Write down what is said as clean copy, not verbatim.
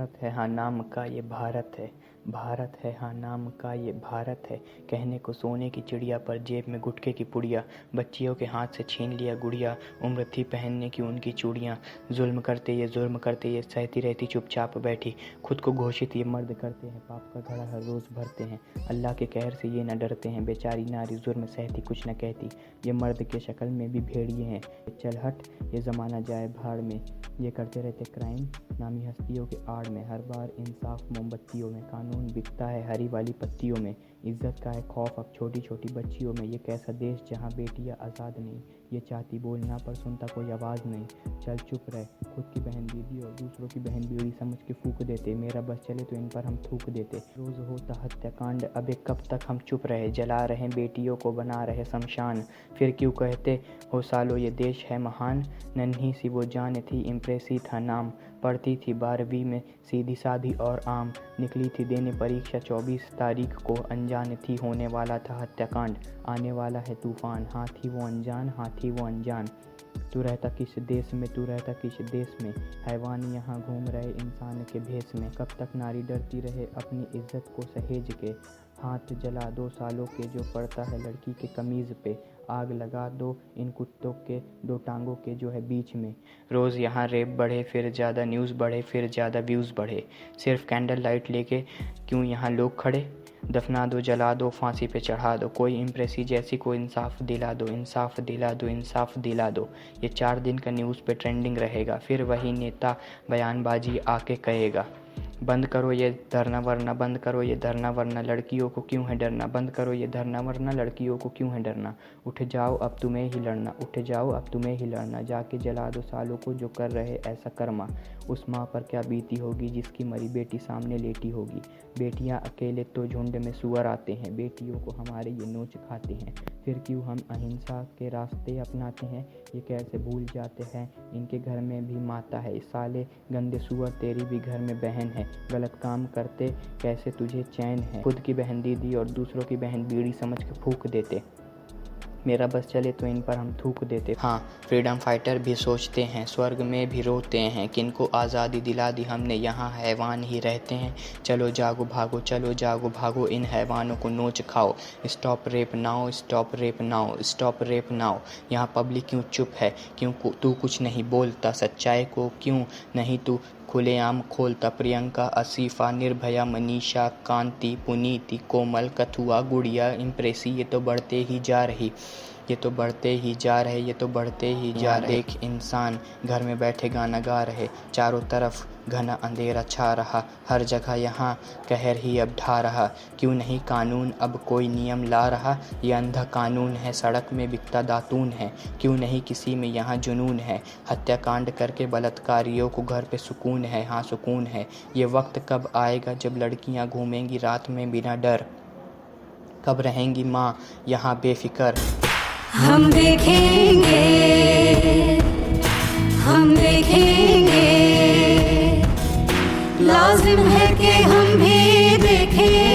भारत है हाँ नाम का ये भारत है, भारत है हाँ नाम का ये भारत है। कहने को सोने की चिड़िया पर जेब में गुटखे की पुड़िया, बच्चियों के हाथ से छीन लिया गुड़िया, उम्र थी पहनने की उनकी चूड़ियाँ। जुल्म करते ये सहती रहती चुपचाप बैठी, खुद को घोषित ये मर्द करते हैं, पाप का घड़ा हर रोज़ भरते हैं। अल्लाह के कहर से ये न डरते हैं, बेचारी नारी जुर्म सहती कुछ न कहती। ये मर्द के शक्ल में भी भेड़िए हैं, चल हट ये ज़माना जाए भाड़ में। ये करते रहते क्राइम नामी हस्तियों के आड़ में, हर बार इंसाफ मोमबत्तियों में, कानून बिकता है हरी वाली पत्तियों में। इज्जत का है खौफ अब छोटी छोटी बच्चियों में। ये कैसा देश जहाँ बेटियाँ आज़ाद नहीं, ये चाहती बोलना पर सुनता कोई आवाज़ नहीं। चल चुप रहे, खुद की बहन दीदी और दूसरों की बहन बीड़ी समझ के फूक देते। मेरा बस चले तो इन पर हम थूक देते। रोज़ होता हत्याकांड, अबे कब तक हम चुप रहे। जला रहे बेटियों को, बना रहे शमशान, फिर क्यों कहते हो सालो ये देश है महान। नन्ही सी वो जान थी, इम्प्रेसी था नाम, पढ़ती थी 12वीं में सीधी सादी और आम। निकली थी देने परीक्षा 24 तारीख को, अनजान थी होने वाला था हत्याकांड। आने वाला है तूफान, हाँ थी वो अनजान, हाँ थी वो अनजान। तू रहता किस देश में, तू रहता किस देश में, हैवान यहाँ घूम रहे इंसान के भेष में। कब तक नारी डरती रहे अपनी इज्जत को सहेज के। हाथ जला दो सालों के जो पड़ता है लड़की के कमीज़ पे। आग लगा दो इन कुत्तों के दो टांगों के जो है बीच में। रोज़ यहाँ रेप बढ़े, फिर ज़्यादा न्यूज़ बढ़े, फिर ज़्यादा व्यूज़ बढ़े। सिर्फ कैंडल लाइट लेके क्यों यहाँ लोग खड़े। दफना दो, जला दो, फांसी पे चढ़ा दो, कोई इम्प्रेसी जैसी को इंसाफ दिला दो, इंसाफ दिला दो, इंसाफ दिला दो। ये 4 दिन का न्यूज़ पे ट्रेंडिंग रहेगा, फिर वही नेता बयानबाजी आके कहेगा। बंद करो ये धरना वरना, बंद करो ये धरना वरना, लड़कियों को क्यों है डरना। बंद करो ये धरना वरना, लड़कियों को क्यों है डरना। उठ जाओ अब तुम्हें ही लड़ना, उठ जाओ अब तुम्हें ही लड़ना। जाके जला दो सालों को जो कर रहे ऐसा कर्मा। उस माँ पर क्या बीती होगी जिसकी मरी बेटी सामने लेटी होगी। बेटियाँ अकेले तो झुंड में सुअर आते हैं, बेटियों को हमारे ये नोच खाते हैं। फिर क्यों हम अहिंसा के रास्ते अपनाते हैं, ये कैसे भूल जाते हैं इनके घर में भी माता है। साले गंदे सुअर तेरी भी घर में बहन है, गलत काम करते कैसे तुझे चैन है। खुद की बहन दीदी और दूसरों की बहन बीड़ी समझ के फूक देते। मेरा बस चले तो इन पर हम थूक देते। हाँ फ्रीडम फाइटर भी सोचते हैं, स्वर्ग में भी रोते हैं, किनको आज़ादी दिला दी हमने, यहाँ हैवान ही रहते हैं। चलो जागो भागो, चलो जागो भागो, इन हैवानों को नोच खाओ। Stop rape now, stop rape now, stop rape now. यहाँ पब्लिक क्यों चुप है, क्यों तू कुछ नहीं बोलता, सच्चाई को क्यों नहीं तू खुलेआम खोलता। प्रियंका, आसिफा, निर्भया, मनीषा, कांति, पुनीति, कोमल, कथुआ, गुड़िया, इम्प्रेसी, ये तो बढ़ते ही जा रही, ये तो बढ़ते ही जा रहे, ये तो बढ़ते ही जा रहे। देख इंसान घर में बैठे गाना गा रहे, चारों तरफ घना अंधेरा छा रहा, हर जगह यहाँ कहर ही अब ढा रहा। क्यों नहीं कानून अब कोई नियम ला रहा, ये अंधा कानून है, सड़क में बिकता दातून है। क्यों नहीं किसी में यहाँ जुनून है, हत्याकांड करके बलात्कारियों को घर पे सुकून है। हाँ सुकून है। ये वक्त कब आएगा जब लड़कियाँ घूमेंगी रात में बिना डर, कब रहेंगी माँ यहाँ बेफिक्र। हम देखेंगे, हम देखेंगे, लाजिम है कि हम भी देखें।